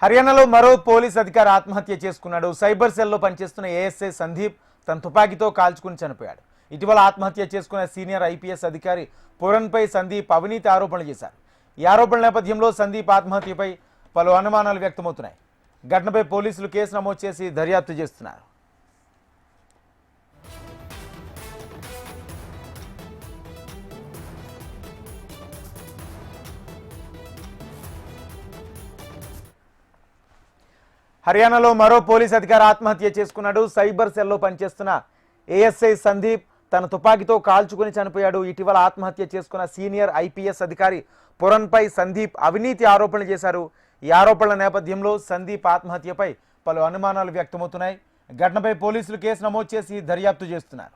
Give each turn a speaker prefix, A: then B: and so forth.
A: హర్యానాలో మరో పోలీస్ అధికారి ఆత్మహత్య చేసుకున్నాడు. సైబర్ సెల్లో పనిచేస్తున్న ఏఎస్ఐ సందీప్ తన తుపాకీతో కాల్చుకుని చనిపోయాడు. ఇటీవల ఆత్మహత్య చేసుకున్న సీనియర్ ఐపీఎస్ అధికారి పురన్పై సందీప్ అవినీతి ఆరోపణలు చేశారు. ఈ ఆరోపణల నేపథ్యంలో సందీప్ ఆత్మహత్యపై పలు అనుమానాలు వ్యక్తమవుతున్నాయి. ఘటనపై పోలీసులు కేసు నమోదు చేసి దర్యాప్తు చేస్తున్నారు. హర్యానాలో మరో పోలీస్ అధికారి ఆత్మహత్య చేసుకున్నాడు. సైబర్ సెల్లో పనిచేస్తున్న ఏఎస్ఐ సందీప్ తన తుపాకీతో కాల్చుకుని చనిపోయాడు. ఇటీవల ఆత్మహత్య చేసుకున్న సీనియర్ ఐపీఎస్ అధికారి పురన్పై సందీప్ అవినీతి ఆరోపణలు చేశారు. ఈ ఆరోపణల నేపథ్యంలో సందీప్ ఆత్మహత్యపై పలు అనుమానాలు వ్యక్తమవుతున్నాయి. ఘటనపై పోలీసులు కేసు నమోదు చేసి దర్యాప్తు చేస్తున్నారు.